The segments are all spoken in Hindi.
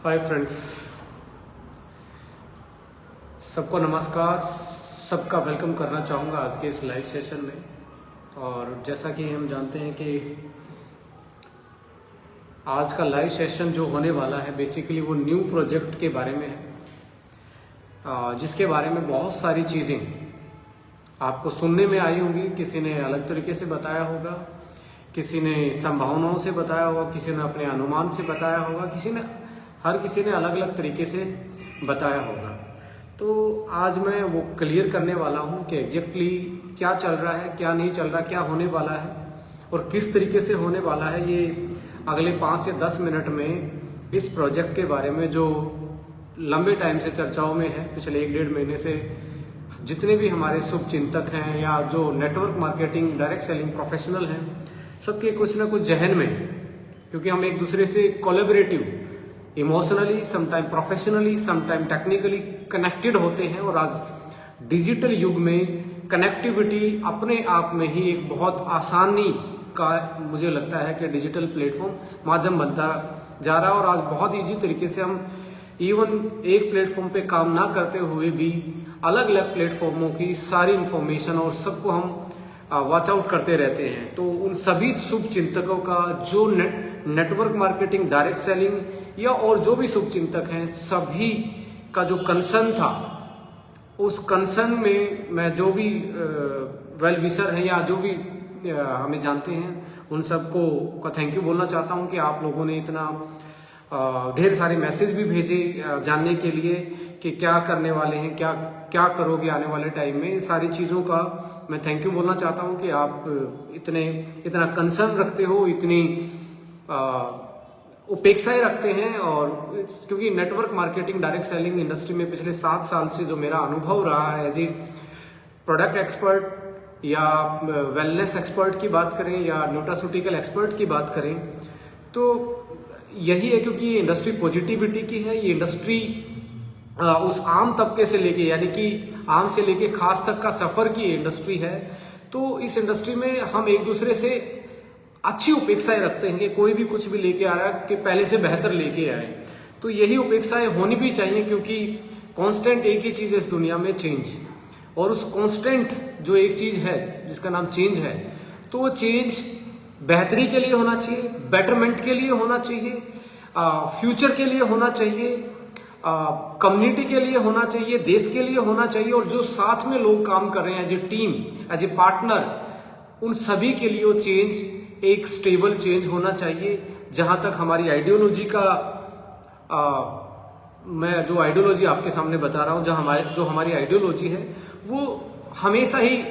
हाय फ्रेंड्स, सबको नमस्कार। सबका वेलकम करना चाहूँगा आज के इस लाइव सेशन में। और जैसा कि हम जानते हैं कि आज का लाइव सेशन जो होने वाला है बेसिकली वो न्यू प्रोजेक्ट के बारे में है, जिसके बारे में बहुत सारी चीज़ें आपको सुनने में आई होंगी। किसी ने अलग तरीके से बताया होगा, किसी ने संभावनाओं से बताया होगा, किसी ने अपने अनुमान से बताया होगा, हर किसी ने अलग अलग तरीके से बताया होगा। तो आज मैं वो क्लियर करने वाला हूँ कि एग्जैक्टली क्या चल रहा है, क्या नहीं चल रहा, क्या होने वाला है और किस तरीके से होने वाला है। ये अगले 5 से 10 मिनट में इस प्रोजेक्ट के बारे में जो लंबे टाइम से चर्चाओं में है, पिछले 1-1.5 महीने से जितने भी हमारे शुभ चिंतक हैं या जो network marketing direct selling professional हैं, सबके कुछ ना कुछ जहन में, क्योंकि हम एक दूसरे से collaborative, emotionally, sometime professionally, sometime technically connected होते हैं। और आज डिजिटल युग में कनेक्टिविटी अपने आप में ही एक बहुत आसानी का मुझे लगता है कि डिजिटल प्लेटफॉर्म माध्यम बनता जा रहा है। और आज बहुत ईजी तरीके से हम इवन एक प्लेटफॉर्म पे काम ना करते हुए भी अलग अलग प्लेटफॉर्मों की सारी इंफॉर्मेशन और सबको हम वॉच आउट करते रहते हैं। तो उन सभी शुभ चिंतकों का जो नेटवर्क मार्केटिंग, डायरेक्ट सेलिंग या और जो भी शुभ चिंतक हैं, सभी का जो कंसर्न था, उस कंसर्न में मैं जो भी वेल विशर हैं या जो भी हमें जानते हैं, उन सबको का थैंक यू बोलना चाहता हूं कि आप लोगों ने इतना ढेर सारे मैसेज भी भेजे जानने के लिए कि क्या करने वाले हैं, क्या करोगे आने वाले टाइम में। सारी चीज़ों का मैं थैंक यू बोलना चाहता हूं कि आप इतना कंसर्न रखते हो, इतनी उपेक्षाएं रखते हैं। और क्योंकि network marketing direct selling industry में पिछले 7 साल से जो मेरा अनुभव रहा है, जी प्रोडक्ट एक्सपर्ट या वेलनेस एक्सपर्ट की बात करें या न्यूट्रास्यूटिकल एक्सपर्ट की बात करें, तो यही है क्योंकि ये इंडस्ट्री पॉजिटिविटी की है। ये इंडस्ट्री उस आम तबके से लेके, यानी कि आम से लेके खास तक का सफर की इंडस्ट्री है। तो इस इंडस्ट्री में हम एक दूसरे से अच्छी उपेक्षाएं रखते हैं कि कोई भी कुछ भी लेके आ रहा है कि पहले से बेहतर लेके आए। तो यही उपेक्षाएं होनी भी चाहिए, क्योंकि कांस्टेंट एक ही चीज है इस दुनिया में, चेंज। और उस कांस्टेंट जो एक चीज है जिसका नाम चेंज है, तो वो चेंज बेहतरी के लिए होना चाहिए, बेटरमेंट के लिए होना चाहिए, फ्यूचर के लिए होना चाहिए, कम्युनिटी के लिए होना चाहिए, देश के लिए होना चाहिए। और जो साथ में लोग काम कर रहे हैं as a team, as a partner, उन सभी के लिए वो चेंज एक स्टेबल चेंज होना चाहिए। जहां तक हमारी आइडियोलॉजी का मैं जो आइडियोलॉजी आपके सामने बता रहा हूं, जो हमारी आइडियोलॉजी है, वो हमेशा ही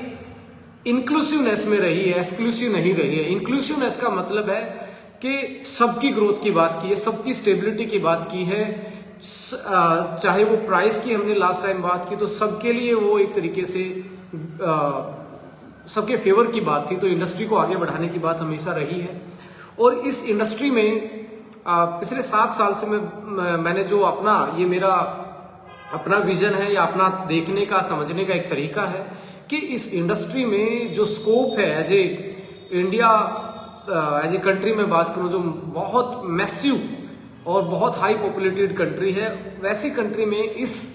इंक्लूसिवनेस में रही है, एक्सक्लूसिव नहीं रही है। इंक्लूसिवनेस का मतलब है कि सबकी ग्रोथ की बात की है, सबकी स्टेबिलिटी की बात की है। चाहे वो प्राइस की हमने लास्ट टाइम बात की, तो सबके लिए वो एक तरीके से सबके फेवर की बात थी। तो इंडस्ट्री को आगे बढ़ाने की बात हमेशा रही है। और इस इंडस्ट्री में पिछले 7 साल से मैंने जो ये मेरा अपना विजन है या अपना देखने का, समझने का एक तरीका है कि इस इंडस्ट्री में जो स्कोप है as a India, as a country में बात करूं, जो बहुत मैसिव और बहुत हाई पॉपुलेटेड कंट्री है, वैसी कंट्री में इस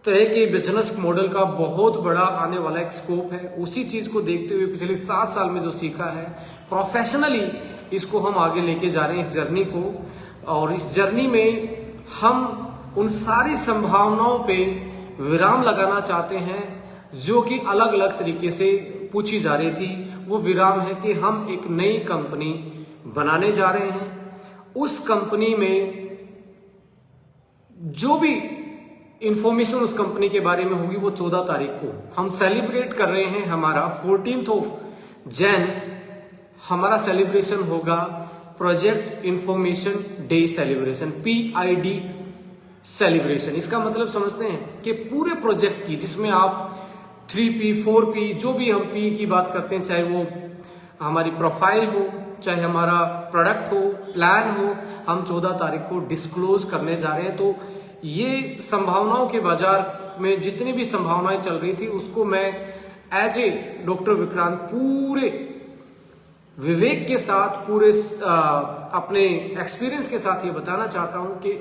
तरह के बिजनेस मॉडल का बहुत बड़ा आने वाला एक स्कोप है। उसी चीज को देखते हुए पिछले 7 साल में जो सीखा है, प्रोफेशनली इसको हम आगे लेके जा रहे हैं, इस जर्नी को। और इस जर्नी में हम उन सारी संभावनाओं पे विराम लगाना चाहते हैं जो कि अलग अलग तरीके से पूछी जा रही थी। वो विराम है कि हम एक नई कंपनी बनाने जा रहे हैं। उस कंपनी में जो भी इंफॉर्मेशन उस कंपनी के बारे में होगी, वो 14 तारीख को हम सेलिब्रेट कर रहे हैं। हमारा 14 जैन हमारा सेलिब्रेशन होगा, project information day celebration, PID celebration. इसका मतलब समझते हैं कि पूरे प्रोजेक्ट की, जिसमें आप 3P 4P जो भी हम P की बात करते हैं, चाहे वो हमारी प्रोफाइल हो, चाहे हमारा प्रोडक्ट हो, प्लान हो, हम 14 तारीख को डिस्क्लोज करने जा रहे हैं। तो ये संभावनाओं के बाजार में जितनी भी संभावनाएं चल रही थी, उसको मैं एज ए डॉक्टर विक्रांत पूरे विवेक के साथ पूरे अपने एक्सपीरियंस के साथ ये बताना चाहता हूं कि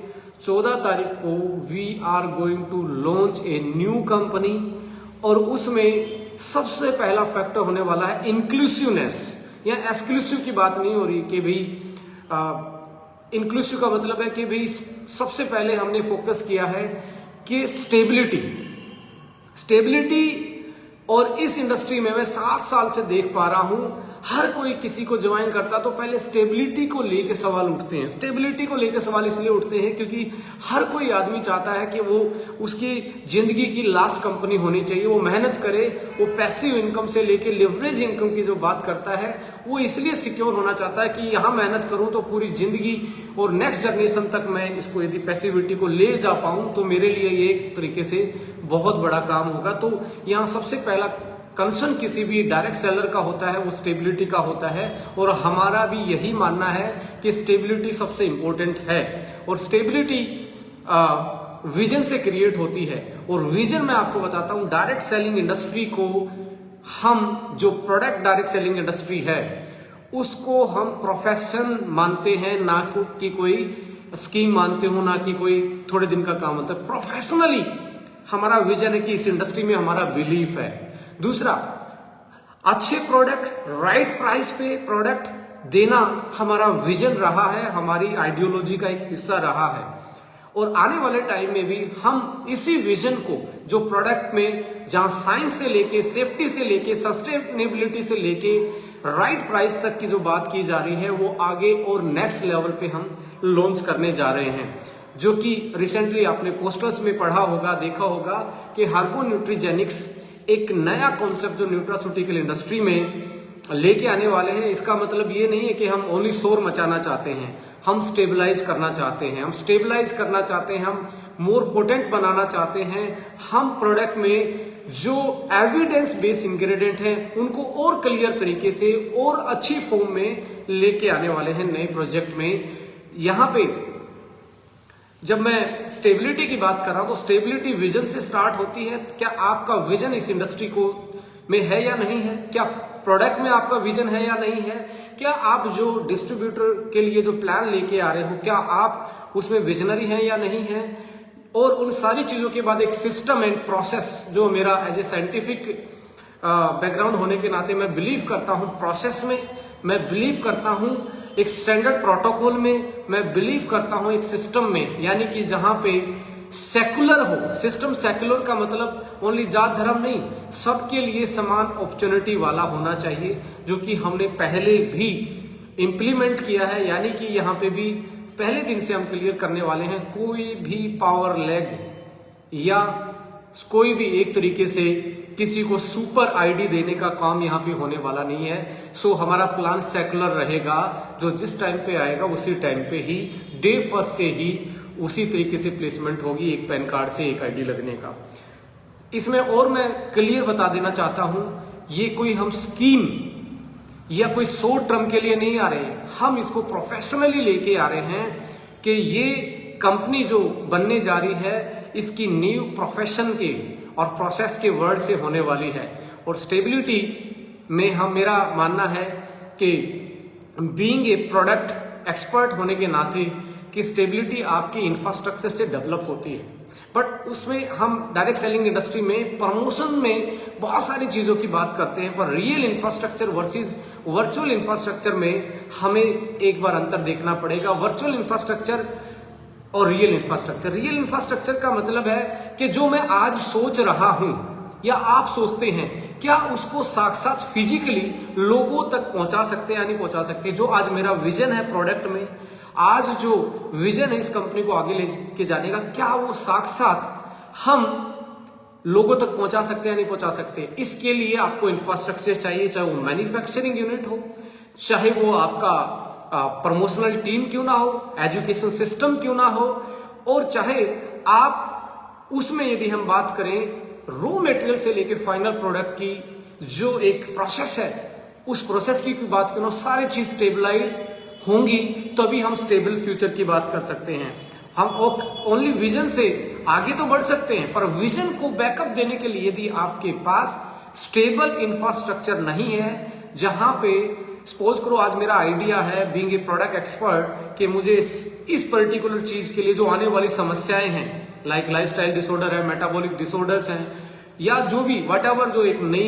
14 तारीख को we are going to launch a new company, और उसमें सबसे पहला फैक्टर होने वाला है इंक्लूसिवनेस। या एक्सक्लूसिव की बात नहीं हो रही कि भाई इंक्लूसिव का मतलब है कि भाई सबसे पहले हमने फोकस किया है कि स्टेबिलिटी। और इस इंडस्ट्री में मैं 7 साल से देख पा रहा हूं, हर कोई किसी को ज्वाइन करता तो पहले स्टेबिलिटी को लेके सवाल उठते हैं। स्टेबिलिटी को लेके सवाल इसलिए उठते हैं क्योंकि हर कोई आदमी चाहता है कि वो उसकी जिंदगी की लास्ट कंपनी होनी चाहिए, वो मेहनत करे, वो पैसिव इनकम से लेके लिवरेज इनकम की जो बात करता है वो इसलिए सिक्योर होना चाहता है कि यहां मेहनत करूं तो पूरी जिंदगी और नेक्स्ट जनरेशन तक मैं इसको यदि पैसिविटी को ले जा पाऊं तो मेरे लिए ये एक तरीके से बहुत बड़ा काम होगा। तो यहाँ सबसे पहला कंसर्न किसी भी डायरेक्ट सेलर का होता है वो स्टेबिलिटी का होता है, और हमारा भी यही मानना है कि स्टेबिलिटी सबसे इंपॉर्टेंट है। और स्टेबिलिटी विजन से क्रिएट होती है, और विजन मैं आपको बताता हूं, डायरेक्ट सेलिंग इंडस्ट्री को हम जो प्रोडक्ट डायरेक्ट सेलिंग इंडस्ट्री है उसको हम प्रोफेशन मानते हैं, ना कि कोई स्कीम मानते हो, ना कि कोई थोड़े दिन का काम होता है। प्रोफेशनली हमारा विजन है कि इस इंडस्ट्री में हमारा बिलीफ है। दूसरा, अच्छे प्रोडक्ट राइट प्राइस पे प्रोडक्ट देना हमारा विजन रहा है, हमारी आइडियोलॉजी का एक हिस्सा रहा है। और आने वाले टाइम में भी हम इसी विजन को, जो प्रोडक्ट में जहां साइंस से लेके, सेफ्टी से लेके, सस्टेनेबिलिटी से लेके राइट प्राइस तक की जो बात की जा रही है, वो आगे और नेक्स्ट लेवल पे हम लॉन्च करने जा रहे हैं। जो कि रिसेंटली आपने पोस्टर्स में पढ़ा होगा, देखा होगा कि हार्बो न्यूट्रीजेनिक्स एक नया कॉन्सेप्ट जो न्यूट्रास्यूटिकल इंडस्ट्री में लेके आने वाले हैं। इसका मतलब ये नहीं है कि हम ओनली शोर मचाना चाहते हैं, हम स्टेबलाइज करना चाहते हैं, हम मोर पोटेंट बनाना चाहते हैं। हम प्रोडक्ट में जो एविडेंस बेस्ड इंग्रेडिएंट हैं उनको और क्लियर तरीके से और अच्छी फॉर्म में लेके आने वाले हैं नए प्रोजेक्ट में। यहां पे जब मैं स्टेबिलिटी की बात कर रहा हूं तो स्टेबिलिटी विजन से स्टार्ट होती है। क्या आपका विजन इस इंडस्ट्री को में है या नहीं है? क्या प्रोडक्ट में आपका विजन है या नहीं है? क्या आप जो डिस्ट्रीब्यूटर के लिए जो प्लान लेके आ रहे हो, क्या आप उसमें विजनरी हैं या नहीं है? और उन सारी चीजों के बाद एक सिस्टम एंड प्रोसेस, जो मेरा एज ए साइंटिफिक बैकग्राउंड होने के नाते मैं बिलीव करता हूं प्रोसेस में, मैं बिलीव करता हूं एक स्टैंडर्ड प्रोटोकॉल में, मैं बिलीव करता हूं एक सिस्टम में, यानी कि जहां पे सेकुलर हो। सिस्टम सेकुलर का मतलब ओनली जात धर्म नहीं, सबके लिए समान अपॉर्चुनिटी वाला होना चाहिए, जो कि हमने पहले भी इंप्लीमेंट किया है। यानी कि यहाँ पे भी पहले दिन से हम क्लियर करने वाले हैं, कोई भी पावर लेग या कोई भी एक तरीके से किसी को सुपर आईडी देने का काम यहाँ पे होने वाला नहीं है। सो हमारा प्लान सेकुलर रहेगा, जो जिस टाइम पे आएगा उसी टाइम पे ही, डे फर्स्ट से ही उसी तरीके से प्लेसमेंट होगी, एक पैन कार्ड से एक आईडी लगने का। इसमें और मैं क्लियर बता देना चाहता हूं, ये कोई हम स्कीम या कोई शॉर्ट टर्म के लिए नहीं आ रहे हैं, हम इसको प्रोफेशनली लेके आ रहे हैं कि ये कंपनी जो बनने जा रही है इसकी नींव प्रोफेशन के और प्रोसेस के वर्ड से होने वाली है। और स्टेबिलिटी में मेरा मानना है कि बीइंग ए प्रोडक्ट एक्सपर्ट होने के नाते कि स्टेबिलिटी आपकी इंफ्रास्ट्रक्चर से डेवलप होती है, बट उसमें हम डायरेक्ट सेलिंग इंडस्ट्री में प्रमोशन में बहुत सारी चीजों की बात करते हैं, पर real infrastructure versus virtual infrastructure में हमें एक बार अंतर देखना पड़ेगा। वर्चुअल इंफ्रास्ट्रक्चर और रियल इंफ्रास्ट्रक्चर का मतलब है कि जो मैं आज सोच रहा हूं या आप सोचते हैं, क्या उसको साक्षात फिजिकली लोगों तक पहुंचा सकते हैं या नहीं पहुंचा सकते। जो आज मेरा विजन है प्रोडक्ट में, आज जो विजन है इस कंपनी को आगे लेके जाने का, क्या वो साक्षात हम लोगों तक पहुंचा सकते हैं या नहीं पहुंचा सकते। इसके लिए आपको इंफ्रास्ट्रक्चर चाहिए, चाहे वो मैन्युफैक्चरिंग यूनिट हो, चाहे वो आपका प्रमोशनल टीम क्यों ना हो, एजुकेशन सिस्टम क्यों ना हो, और चाहे आप उसमें यदि हम बात करें रॉ मटेरियल से लेके फाइनल प्रोडक्ट की जो एक प्रोसेस है, उस प्रोसेस की बात करो, सारी चीज स्टेबलाइज होंगी तभी हम स्टेबल फ्यूचर की बात कर सकते हैं। हम ओनली विजन से आगे तो बढ़ सकते हैं, पर विजन को बैकअप देने के लिए यदि आपके पास स्टेबल इंफ्रास्ट्रक्चर नहीं है, जहां पे सपोज करो आज मेरा आइडिया है बीइंग ए प्रोडक्ट एक्सपर्ट कि मुझे इस पर्टिकुलर चीज के लिए जो आने वाली समस्याएं हैं लाइक लाइफस्टाइल डिसऑर्डर है, मेटाबॉलिक डिसऑर्डर्स हैं, या जो भी व्हाटएवर जो एक नई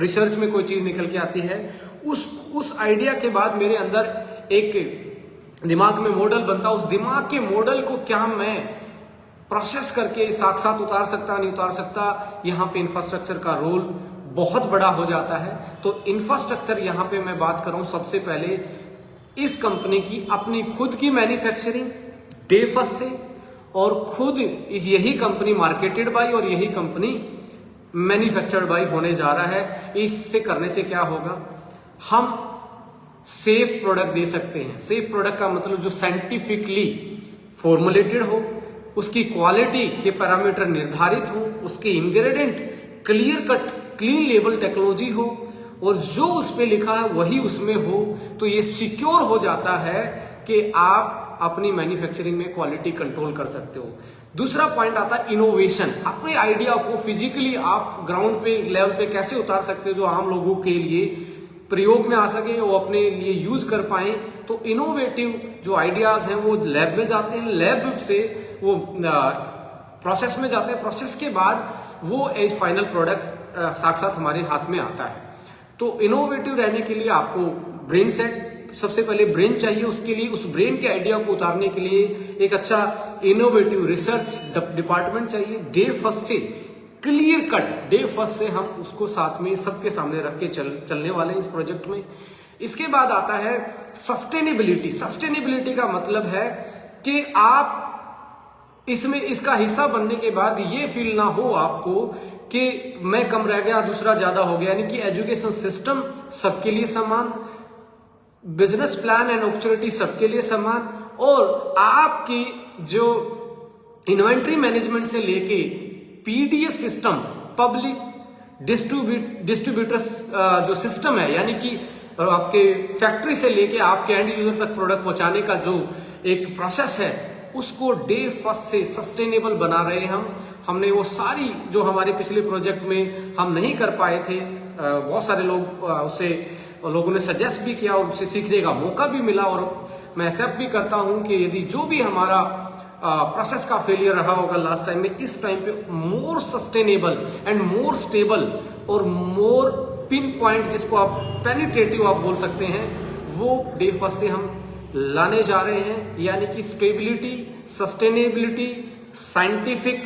रिसर्च में कोई चीज निकल के आती है, उस आइडिया के बाद मेरे अंदर एक दिमाग में मॉडल बनता, उस दिमाग के मॉडल को क्या मैं प्रोसेस करके साथ उतार सकता नहीं उतार सकता, यहाँ पे इंफ्रास्ट्रक्चर का रोल बहुत बड़ा हो जाता है। तो इंफ्रास्ट्रक्चर यहाँ पे मैं बात कर रहा हूं, सबसे पहले इस कंपनी की अपनी खुद की मैन्युफैक्चरिंग डे फर्स्ट से, और खुद यही कंपनी मार्केटेड बाय और यही कंपनी मैन्युफैक्चर्ड बाय होने जा रहा है। इससे करने से क्या होगा, हम सेफ प्रोडक्ट दे सकते हैं। सेफ प्रोडक्ट का मतलब जो साइंटिफिकली फॉर्मुलेटेड हो, उसकी क्वालिटी के पैरामीटर निर्धारित हो, उसके ingredient clear cut clean label technology हो, और जो उस पे लिखा है वही उसमें हो, तो ये सिक्योर हो जाता है कि आप अपनी मैन्युफैक्चरिंग में क्वालिटी कंट्रोल कर सकते हो। दूसरा पॉइंट आता है इनोवेशन। अपने आइडिया को फिजिकली आप ग्राउंड पे लेवल पे कैसे उतार सकते हो जो आम लोगों के लिए प्रयोग में आ सके, वो अपने लिए यूज कर पाए। तो इनोवेटिव जो आइडियाज हैं वो लैब में जाते हैं, लैब से वो प्रोसेस में जाते हैं, प्रोसेस के बाद वो एज फाइनल प्रोडक्ट साथ साथ हमारे हाथ में आता है। तो इनोवेटिव रहने के लिए आपको ब्रेन सेट, सबसे पहले ब्रेन चाहिए, उसके लिए उस ब्रेन के आइडिया को उतारने के लिए एक अच्छा इनोवेटिव रिसर्च डिपार्टमेंट चाहिए। डे फर्स्ट से क्लियर कट, डे फर्स्ट से हम उसको साथ में सबके सामने रख के चलने वाले हैं इस प्रोजेक्ट में। इसके बाद आता है सस्टेनेबिलिटी। सस्टेनेबिलिटी का मतलब है कि आप इसमें इसका हिस्सा बनने के बाद ये फील ना हो आपको कि मैं कम रह गया दूसरा ज्यादा हो गया, यानी कि एजुकेशन सिस्टम सबके लिए समान, बिजनेस प्लान एंड अपॉर्चुनिटी सबके लिए समान, और आपकी जो इन्वेंट्री मैनेजमेंट से लेके पीडीएस सिस्टम, पब्लिक डिस्ट्रीब्यूटर्स जो सिस्टम है, यानी कि आपके फैक्ट्री से लेके आपके एंड यूजर तक प्रोडक्ट पहुंचाने का जो एक प्रोसेस है, उसको डे फर्स्ट से सस्टेनेबल बना रहे हैं हमने वो सारी जो हमारे पिछले प्रोजेक्ट में हम नहीं कर पाए थे, बहुत सारे लोग उससे लोगों ने सजेस्ट भी किया और उससे सीखने का मौका भी मिला, और मैं एक्सेप्ट भी करता हूं कि यदि जो भी हमारा प्रोसेस का फेलियर रहा होगा लास्ट टाइम में, इस टाइम पे more sustainable and more stable और मोर पिन पॉइंट, जिसको आप पेनिट्रेटिव आप बोल सकते हैं, वो डे फर्स्ट से हम लाने जा रहे हैं। यानी कि स्टेबिलिटी, सस्टेनेबिलिटी, साइंटिफिक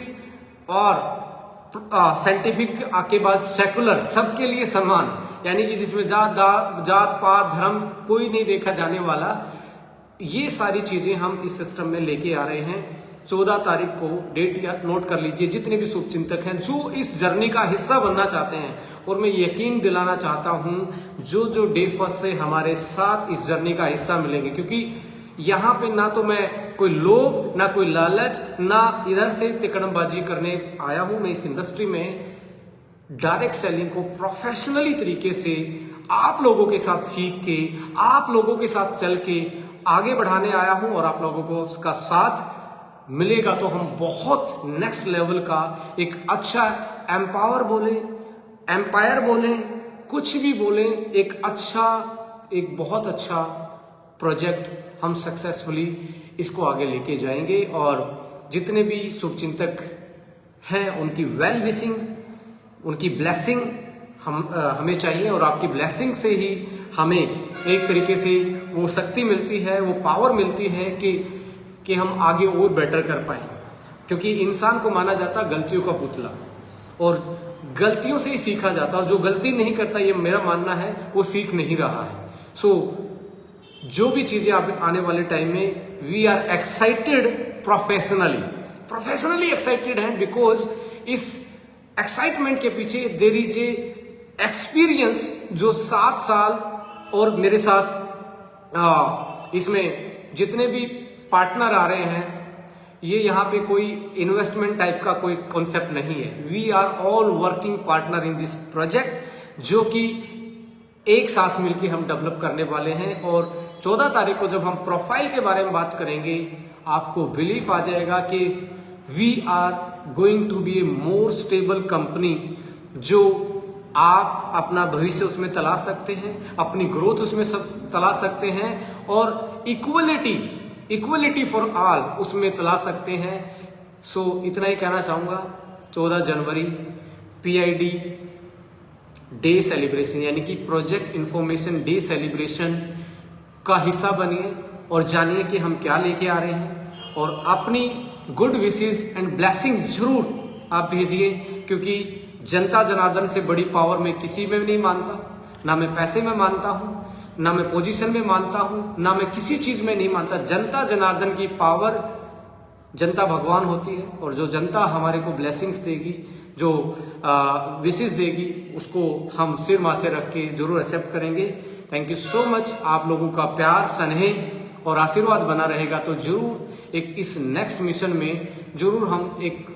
और साइंटिफिक के बाद सेकुलर, सबके लिए समान, यानी कि जिसमें जात पात धर्म कोई नहीं देखा जाने वाला, ये सारी चीजें हम इस सिस्टम में लेके आ रहे हैं। 14 तारीख को डेट नोट कर लीजिए, जितने भी शुभचिंतक हैं जो इस जर्नी का हिस्सा बनना चाहते हैं, और मैं यकीन दिलाना चाहता हूं जो डे फर्स्ट से हमारे साथ इस जर्नी का हिस्सा मिलेंगे, क्योंकि यहाँ पे ना तो मैं कोई लोभ, ना कोई लालच, ना इधर से तिकड़मबाजी करने आया हूं। मैं इस इंडस्ट्री में डायरेक्ट सेलिंग को प्रोफेशनली तरीके से आप लोगों के साथ सीख के, आप लोगों के साथ चल के आगे बढ़ाने आया हूं, और आप लोगों को उसका साथ मिलेगा तो हम बहुत नेक्स्ट लेवल का एक अच्छा एम्पायर बोले, कुछ भी बोले, एक बहुत अच्छा प्रोजेक्ट हम सक्सेसफुली इसको आगे लेके जाएंगे। और जितने भी शुभचिंतक हैं उनकी वेल विशिंग, उनकी ब्लेसिंग हमें चाहिए, और आपकी ब्लेसिंग से ही हमें एक तरीके से वो शक्ति मिलती है, वो पावर मिलती है कि हम आगे और बेटर कर पाए। क्योंकि इंसान को माना जाता गलतियों का पुतला, और गलतियों से ही सीखा जाता, और जो गलती नहीं करता, ये मेरा मानना है, वो सीख नहीं रहा है। सो जो भी चीजें आप आने वाले टाइम में, we are excited professionally excited हैं, बिकॉज इस एक्साइटमेंट के पीछे देयर इज ए एक्सपीरियंस जो 7 साल, और मेरे साथ इसमें जितने भी पार्टनर आ रहे हैं, ये यहाँ पे कोई इन्वेस्टमेंट टाइप का कोई कॉन्सेप्ट नहीं है। We are all working partner in this project, जो कि एक साथ मिलकर हम डेवलप करने वाले हैं। और 14 तारीख को जब हम प्रोफाइल के बारे में बात करेंगे, आपको बिलीफ आ जाएगा कि we are going to be a more stable company, जो आप अपना भविष्य उसमें तलाश सकते हैं, अपनी ग्रोथ उसमें सब तलाश सकते हैं और इक्वलिटी फॉर ऑल उसमें तलाश सकते हैं। सो इतना ही कहना चाहूँगा। 14 जनवरी PID डे सेलिब्रेशन यानी कि प्रोजेक्ट इंफॉर्मेशन डे सेलिब्रेशन का हिस्सा बनिए और जानिए कि हम क्या लेके आ रहे हैं, और अपनी गुड विशेस एंड ब्लेसिंग जरूर आप भेजिए, क्योंकि जनता जनार्दन से बड़ी पावर मैं किसी में भी नहीं मानता। ना मैं पैसे में मानता हूँ, ना मैं पोजीशन में मानता हूँ, ना मैं किसी चीज में नहीं मानता। जनता जनार्दन की पावर, जनता भगवान होती है, और जो जनता हमारे को ब्लेसिंग्स देगी, जो विशेस देगी, उसको हम सिर माथे रख के जरूर एक्सेप्ट करेंगे। Thank you so much. आप लोगों का प्यार, स्नेह और आशीर्वाद बना रहेगा तो जरूर एक इस नेक्स्ट मिशन में जरूर हम एक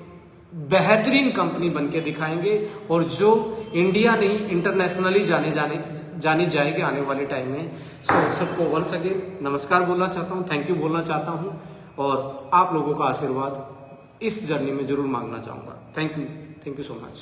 बेहतरीन कंपनी बन के दिखाएंगे, और जो इंडिया नहीं इंटरनेशनली जानी जाएगी आने वाले टाइम में। सो सबको वंस अगेन नमस्कार बोलना चाहता हूँ, थैंक यू बोलना चाहता हूँ, और आप लोगों का आशीर्वाद इस जर्नी में जरूर मांगना चाहूँगा। Thank you so much.